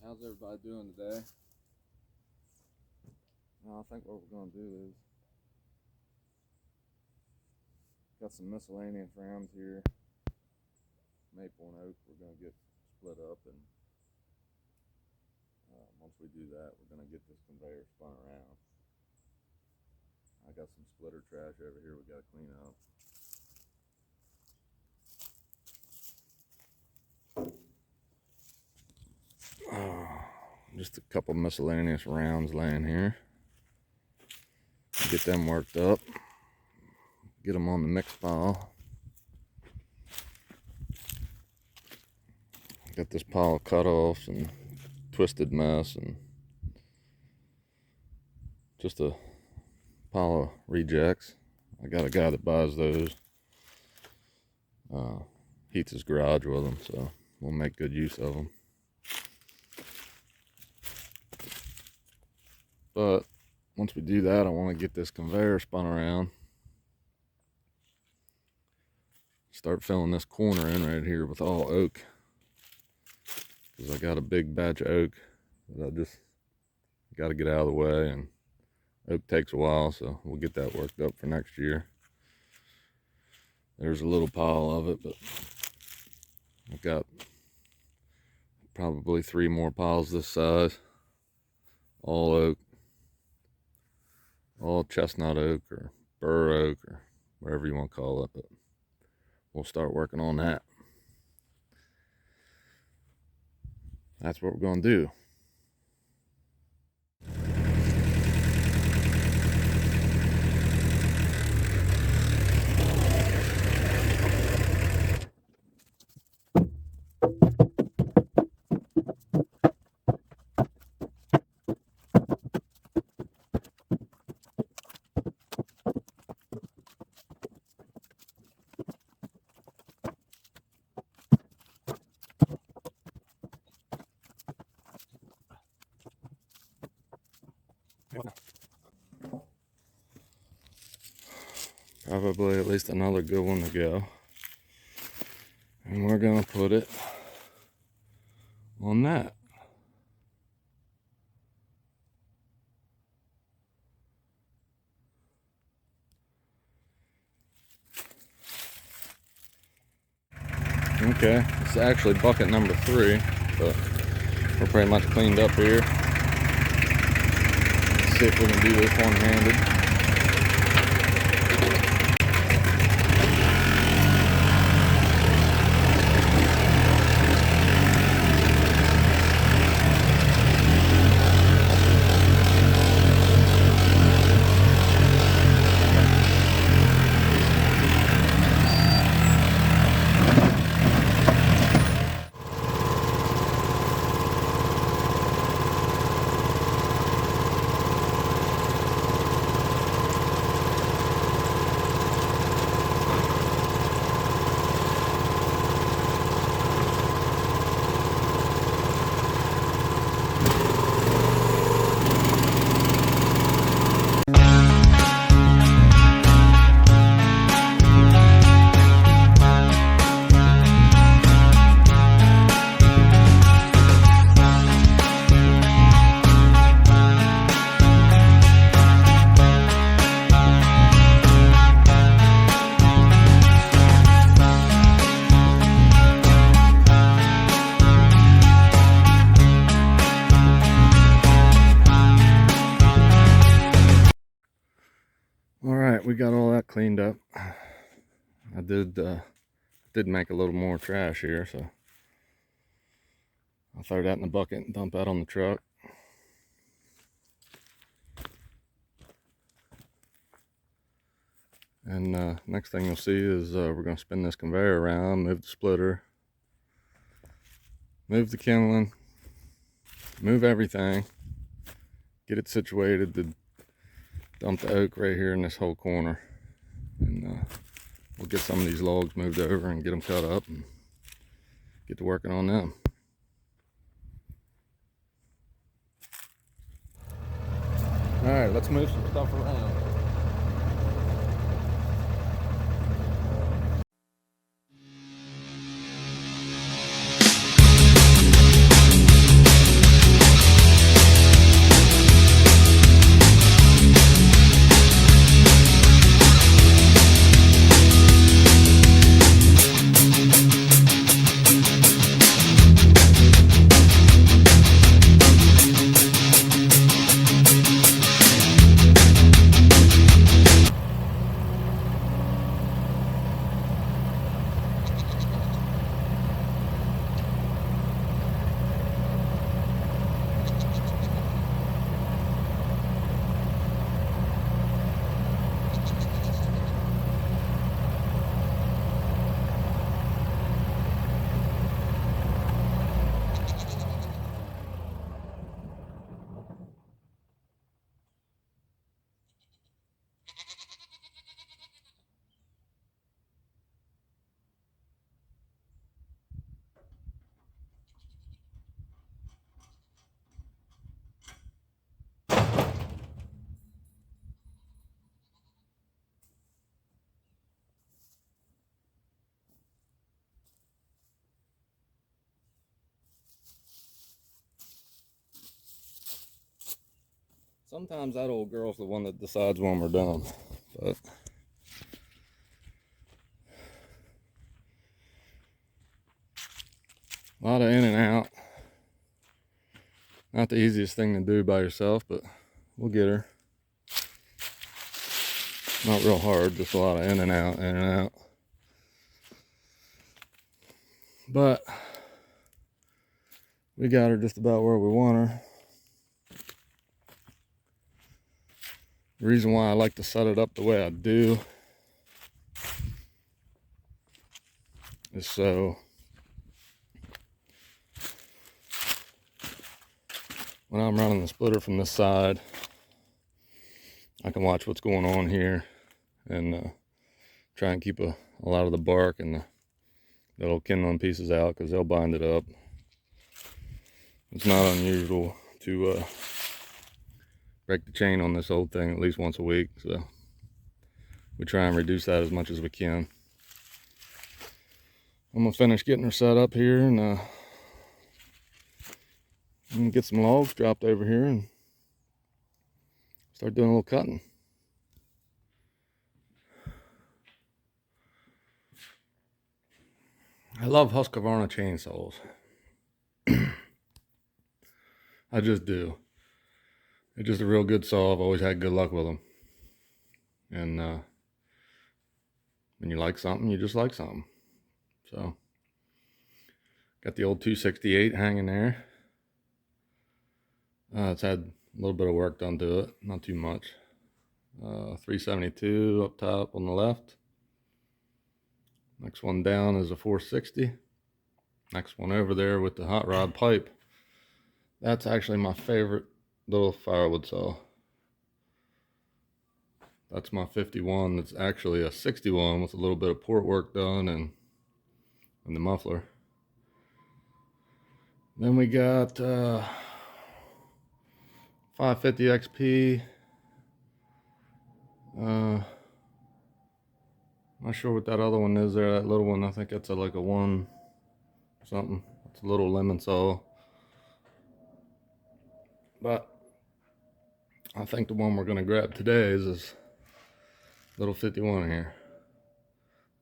How's everybody doing today? Well, I think what we're going to do is got some miscellaneous rounds here. Maple and oak we're going to get split up, and once we do that, we're going to get this conveyor spun around. I got some splitter trash over here we got to clean up. Just a couple miscellaneous rounds laying here. Get them worked up. Get them on the mix pile. Got this pile of cutoffs and twisted mess and just a pile of rejects. I got a guy that buys those. Heats his garage with them, so we'll make good use of them. But once we do that, I want to get this conveyor spun around. Start filling this corner in right here with all oak, because I got a big batch of oak that I just got to get out of the way, and oak takes a while, so we'll get that worked up for next year. There's a little pile of it, but I've got probably 3 more piles this size, all oak, all chestnut oak or bur oak or whatever you want to call it, but we'll start working on that. That's what we're going to do. Probably at least another good one to go. And we're going to put it on that. Okay, it's actually bucket number 3, but we're pretty much cleaned up here. Let's see if we can do this one-handed. We got all that cleaned up. I did make a little more trash here, so I'll throw that in the bucket and dump that on the truck. And next thing you'll see is we're going to spin this conveyor around, move the splitter, move the kindling, move everything, get it situated to dump the oak right here in this whole corner, and we'll get some of these logs moved over and get them cut up and get to working on them. All right, let's move some stuff around. Sometimes that old girl's the one that decides when we're done, but a lot of in and out. Not the easiest thing to do by yourself, but we'll get her. Not real hard, just a lot of in and out, in and out. But we got her just about where we want her. The reason why I like to set it up the way I do is so when I'm running the splitter from this side, I can watch what's going on here and try and keep a lot of the bark and the little kindling pieces out, because they'll bind it up. It's not unusual to break the chain on this old thing at least once a week, so we try and reduce that as much as we can. I'm gonna finish getting her set up here and I'm gonna get some logs dropped over here and start doing a little cutting. I love Husqvarna chainsaws. I just do. It's just a real good saw. I've always had good luck with them. And when you like something, you just like something. So, got the old 268 hanging there. It's had a little bit of work done to it, not too much. 372 up top on the left. Next one down is a 460. Next one over there with the hot rod pipe. That's actually my favorite little firewood saw. That's my 51. That's actually a 61 with a little bit of port work done and the muffler. Then we got 550 XP. Not sure what that other one is there, that little one. I think it's like a 1 something. It's a little lemon saw. But I think the one we're gonna grab today is this little 51 here.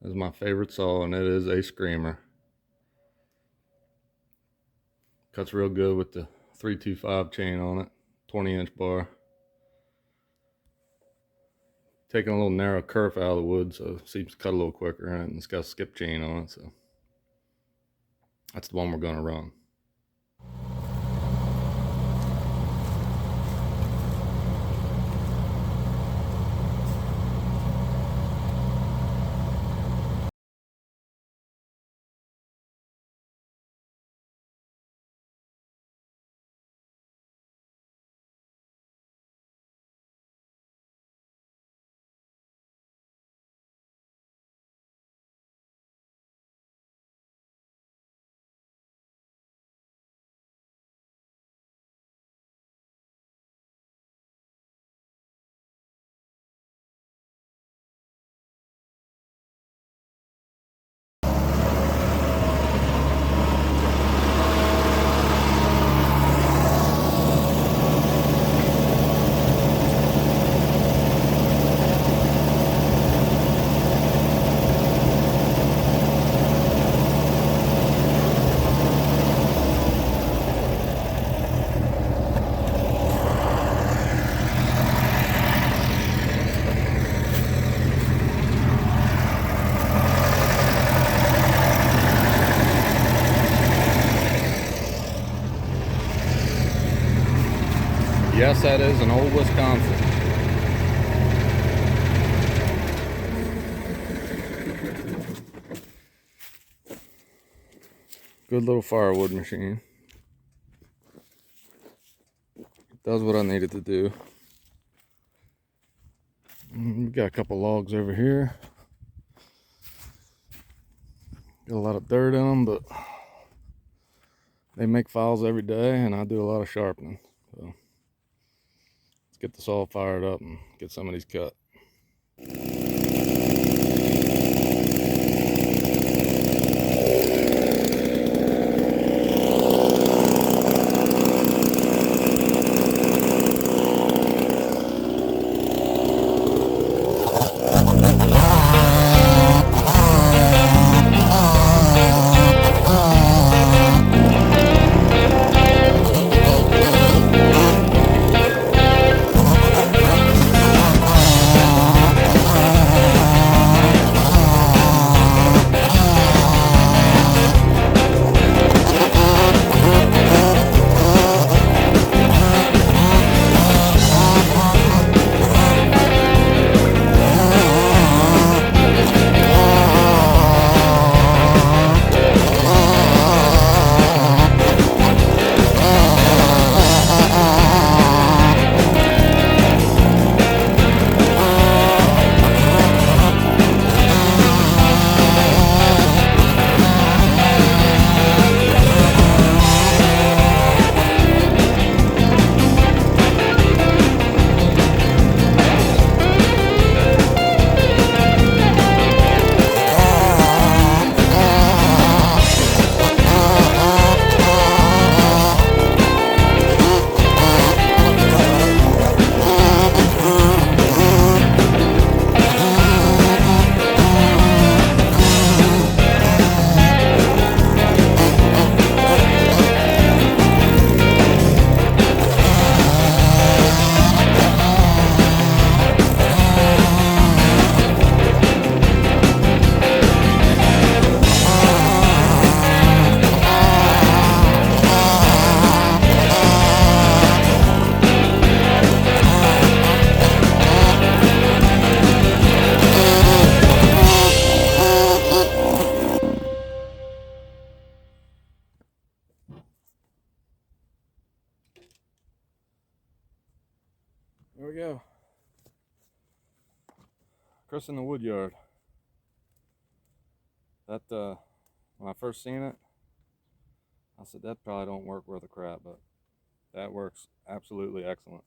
This is my favorite saw, and it is a screamer. Cuts real good with the 325 chain on it, 20-inch bar. Taking a little narrow kerf out of the wood, so it seems to cut a little quicker, and it's got a skip chain on it, so that's the one we're gonna run. Yes, that is an old Wisconsin. Good little firewood machine. Does what I needed to do. We got a couple logs over here. Got a lot of dirt in them, but they make files every day, and I do a lot of sharpening. So let's get the saw fired up and get some of these cut. There we go. Chris in the wood yard. That when I first seen it, I said that probably don't work worth a crap, but that works absolutely excellent.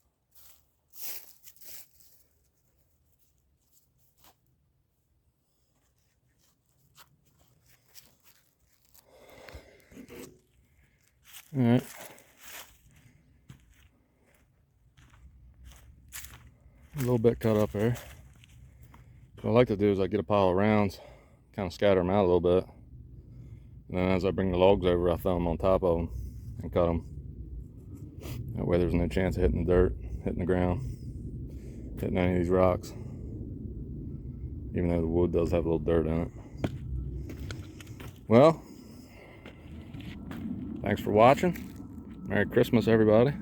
All right. A little bit cut up there. What I like to do is I get a pile of rounds, kind of scatter them out a little bit, and then as I bring the logs over, I throw them on top of them and cut them. That way there's no chance of hitting the dirt, hitting the ground, hitting any of these rocks, even though the wood does have a little dirt in it. Well, thanks for watching. Merry Christmas, everybody.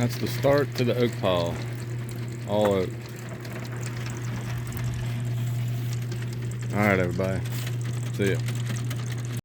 That's the start to the oak pile. All oak. Alright, everybody. See ya.